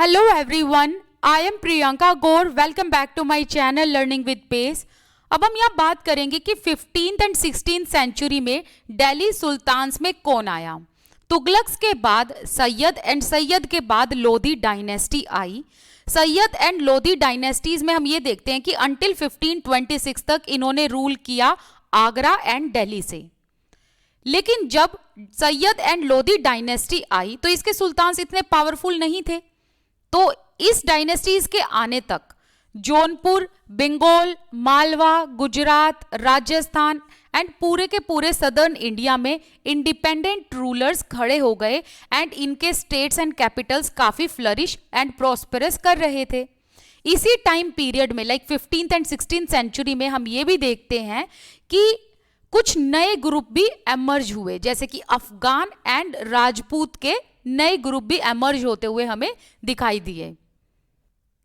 Hello everyone, I am Priyanka Gaur. Welcome back to my channel Learning with Pace. अब हम यहाँ बात करेंगे कि 15th एंड 16th सेंचुरी में दिल्ली सुल्तान्स में कौन आया। तुगलक्स के बाद सैयद एंड सैयद के बाद Lodhi dynasty I. Syed and Lodhi dynasties में हम ये देखते हैं कि अंटिल 1526 तक इन्होंने रूल किया आगरा एंड दिल्ली से। लेकिन जब सैयद एंड लोधी डायनेस्टी आई तो इसके सुल्तान्स इतने पावरफुल नहीं थे। तो इस डायनेस्टीज के आने तक जौनपुर, बंगाल, मालवा, गुजरात, राजस्थान एंड पूरे के पूरे सदर्न इंडिया में इंडिपेंडेंट रूलर्स खड़े हो गए एंड इनके स्टेट्स एंड कैपिटल्स काफी फ्लरिश एंड प्रॉस्पेरस कर रहे थे। इसी टाइम पीरियड में लाइक 15th एंड 16th सेंचुरी में हम ये भी देखते हैं कि कुछ नए ग्रुप भी एमर्ज हुए, जैसे कि अफगान एंड राजपूत के नए ग्रुप भी एमर्ज होते हुए हमें दिखाई दिए।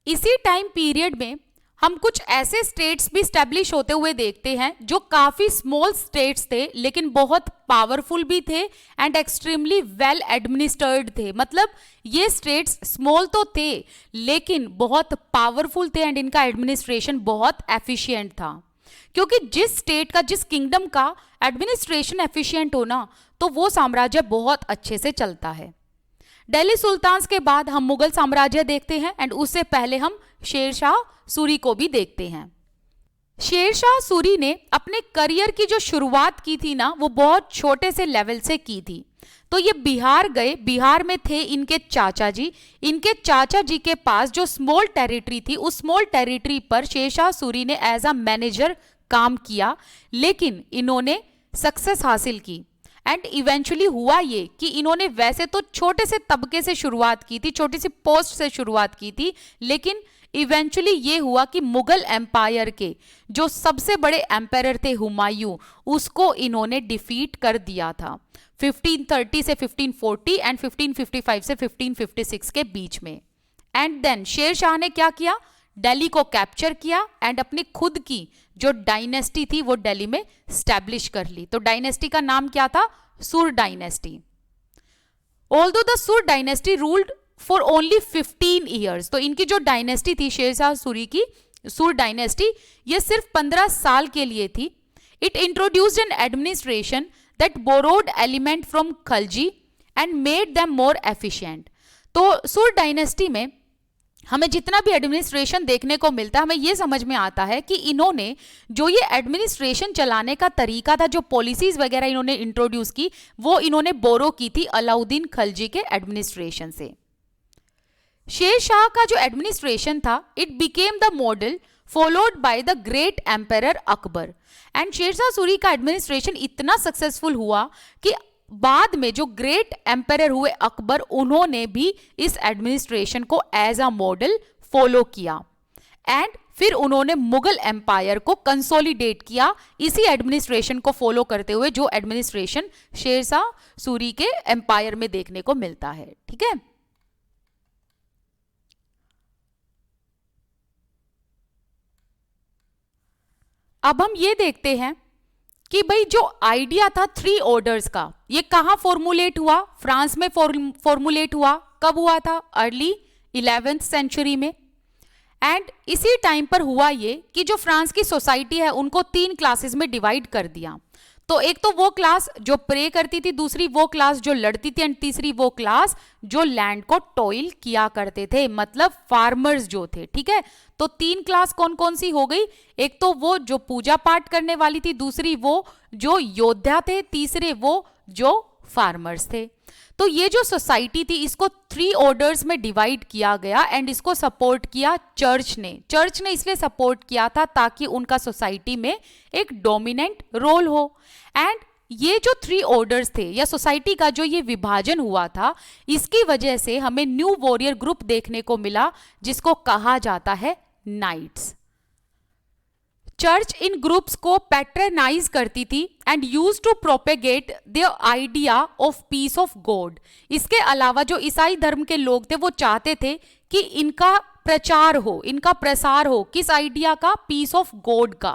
इसी टाइम पीरियड में हम कुछ ऐसे स्टेट्स भी स्टैब्लिश होते हुए देखते हैं जो काफी स्मॉल स्टेट्स थे लेकिन बहुत पावरफुल भी थे एंड एक्सट्रीमली वेल एडमिनिस्टर्ड थे। मतलब ये स्टेट्स स्मॉल तो थे लेकिन बहुत पावरफुल थे एंड इनका एडमिनिस्ट्रेशन बहुत एफिशिएंट था, क्योंकि जिस स्टेट का, जिस किंगडम का एडमिनिस्ट्रेशन एफिशिएंट हो ना तो वो साम्राज्य बहुत अच्छे से चलता है। दिल्ली सुल्तान्स के बाद हम मुगल साम्राज्य देखते हैं एंड उससे पहले हम शेरशाह सूरी को भी देखते हैं। शेरशाह सूरी ने अपने करियर की जो शुरुआत की थी ना वो बहुत छोटे से लेवल से की थी। तो ये बिहार गए, बिहार में थे इनके चाचा जी। इनके चाचा जी के पास जो स्मॉल टेरिटरी थी उस स्मॉल टेरिटरी पर शेरशाह सूरी ने एज अ मैनेजर काम किया, लेकिन इन्होंने सक्सेस हासिल की एंड इवेंचुअली हुआ ये कि इन्होंने वैसे तो छोटे से तबके से शुरुआत की थी, छोटी सी पोस्ट से शुरुआत की थी, लेकिन इवेंचुअली ये हुआ कि मुगल एम्पायर के जो सबसे बड़े एम्पायर थे हुमायूं, उसको इन्होंने डिफीट कर दिया था 1530 से 1540 एंड 1555 से 1556 के बीच में। एंड देन शेर शाह ने क्या किया, दिल्ली को कैप्चर किया एंड अपनी खुद की जो डायनेस्टी थी वो दिल्ली में स्टैब्लिश कर ली। तो डायनेस्टी का नाम क्या था, सुर डायनेस्टी। ऑल्दो द सुर dynasty ruled for only 15 years, तो इनकी जो डायनेस्टी थी शेरशाह सूरी की सुर डायनेस्टी, ये सिर्फ 15 साल के लिए थी। It introduced an administration that borrowed element from Khalji and made them more efficient. तो सुर डायनेस्टी में हमें जितना भी एडमिनिस्ट्रेशन देखने को मिलता है, हमें यह समझ में आता है कि इन्होंने जो ये एडमिनिस्ट्रेशन चलाने का तरीका था, जो पॉलिसीज वगैरह इन्होंने इंट्रोड्यूस की, वो इन्होंने बोरो की थी अलाउद्दीन खलजी के एडमिनिस्ट्रेशन से। शेर शाह का जो एडमिनिस्ट्रेशन था it became the model followed by the great empire Akbar. And Sher Shah Suri का एडमिनिस्ट्रेशन इतना सक्सेसफुल हुआ कि बाद में जो ग्रेट एम्पायर हुए अकबर, उन्होंने भी इस एडमिनिस्ट्रेशन को एज अ मॉडल फॉलो किया एंड फिर उन्होंने मुगल एम्पायर को कंसोलिडेट किया इसी एडमिनिस्ट्रेशन को फॉलो करते हुए, जो एडमिनिस्ट्रेशन शेरशाह सूरी के एम्पायर में देखने को मिलता है। ठीक है, अब हम ये देखते हैं कि भाई जो आइडिया था 3 ऑर्डर्स का, ये कहां फॉर्मुलेट हुआ, फ्रांस में फॉर्मुलेट हुआ। कब हुआ था, अर्ली 11th सेंचुरी में। एंड इसी टाइम पर हुआ ये कि जो फ्रांस की सोसाइटी है उनको 3 क्लासेस में डिवाइड कर दिया। तो एक तो वो क्लास जो प्रे करती थी, दूसरी वो क्लास जो लड़ती थी एंड तीसरी वो क्लास जो लैंड को टॉयल किया करते थे, मतलब फार्मर्स जो थे। ठीक है, तो 3 क्लास कौन कौन सी हो गई, एक तो वो जो पूजा पाठ करने वाली थी, दूसरी वो जो योद्धा थे, तीसरे वो जो फार्मर्स थे। तो ये जो सोसाइटी थी इसको 3 ऑर्डर्स में डिवाइड किया गया एंड इसको सपोर्ट किया चर्च ने। चर्च ने इसलिए सपोर्ट किया था ताकि उनका सोसाइटी में एक डोमिनेंट रोल हो। एंड ये जो 3 ऑर्डर्स थे या सोसाइटी का जो ये विभाजन हुआ था, इसकी वजह से हमें न्यू वॉरियर ग्रुप देखने को मिला जिसको कहा जाता है नाइट्स। चर्च इन ग्रुप्स को पैट्रनाइज करती थी and use to propagate the idea of peace of God. इसके अलावा जो ईसाई धर्म के लोग थे वो चाहते थे कि इनका प्रचार हो, इनका प्रसार हो, किस आइडिया का, पीस ऑफ गॉड का।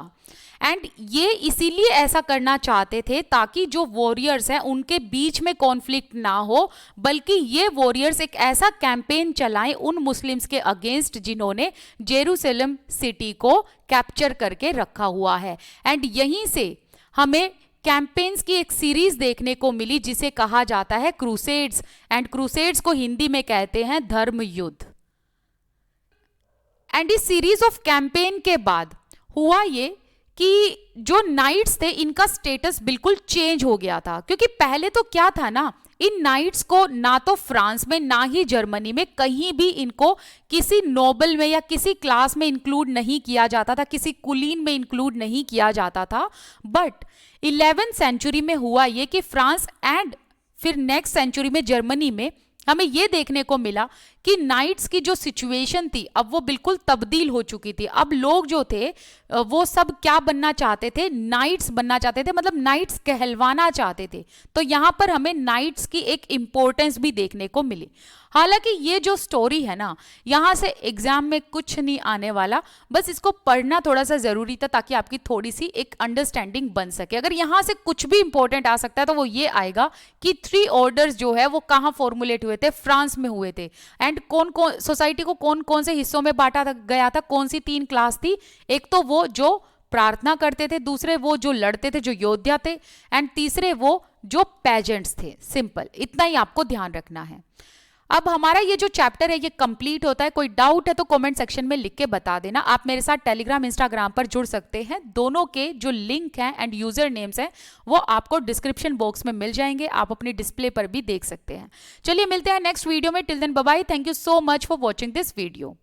एंड ये इसीलिए ऐसा करना चाहते थे ताकि जो वॉरियर्स हैं उनके बीच में कॉन्फ्लिक्ट ना हो, बल्कि ये वॉरियर्स एक ऐसा कैंपेन चलाएं उन मुस्लिम्स के अगेंस्ट जिन्होंने जेरूसलम सिटी को कैप्चर करके रखा हुआ है। एंड यहीं से हमें कैंपेन्स की एक सीरीज देखने को मिली जिसे कहा जाता है क्रूसेड्स, एंड क्रूसेड्स को हिंदी में कहते हैं धर्म युद्ध। एंड इस सीरीज ऑफ कैंपेन के बाद हुआ ये कि जो नाइट्स थे इनका स्टेटस बिल्कुल चेंज हो गया था, क्योंकि पहले तो क्या था ना, इन नाइट्स को ना तो फ्रांस में ना ही जर्मनी में कहीं भी इनको किसी नोबल में या किसी क्लास में इंक्लूड नहीं किया जाता था, किसी कुलीन में इंक्लूड नहीं किया जाता था। बट 11th सेंचुरी में हुआ ये कि फ्रांस एंड फिर नेक्स्ट सेंचुरी में जर्मनी में हमें ये देखने को मिला कि नाइट्स की जो सिचुएशन थी अब वो बिल्कुल तब्दील हो चुकी थी। अब लोग जो थे वो सब क्या बनना चाहते थे, नाइट्स बनना चाहते थे, मतलब नाइट्स कहलवाना चाहते थे। तो यहाँ पर हमें नाइट्स की एक इम्पोर्टेंस भी देखने को मिली। हालांकि ये जो स्टोरी है ना, यहाँ से एग्जाम में कुछ नहीं आने वाला, बस इसको पढ़ना थोड़ा सा जरूरी था ताकि आपकी थोड़ी सी एक अंडरस्टैंडिंग बन सके। अगर यहाँ से कुछ भी इंपॉर्टेंट आ सकता है तो वो ये आएगा कि 3 ऑर्डर्स जो है वो कहाँ फॉर्मुलेट हुए थे, फ्रांस में हुए थे। एंड कौन कौन सोसाइटी को कौन कौन से हिस्सों में बांटा गया था, कौन सी 3 क्लास थी, एक तो वो जो प्रार्थना करते थे, दूसरे वो जो लड़ते थे, जो योद्धा थे, एंड तीसरे वो जो पेजेंट्स थे। सिंपल, इतना ही आपको ध्यान रखना है। अब हमारा ये जो चैप्टर है ये कंप्लीट होता है। कोई डाउट है तो कमेंट सेक्शन में लिख के बता देना। आप मेरे साथ टेलीग्राम इंस्टाग्राम पर जुड़ सकते हैं, दोनों के जो लिंक हैं एंड यूजर नेम्स हैं वो आपको डिस्क्रिप्शन बॉक्स में मिल जाएंगे, आप अपनी डिस्प्ले पर भी देख सकते हैं। चलिए मिलते हैं नेक्स्ट वीडियो में। Till then bye bye, thank you so much for watching this video.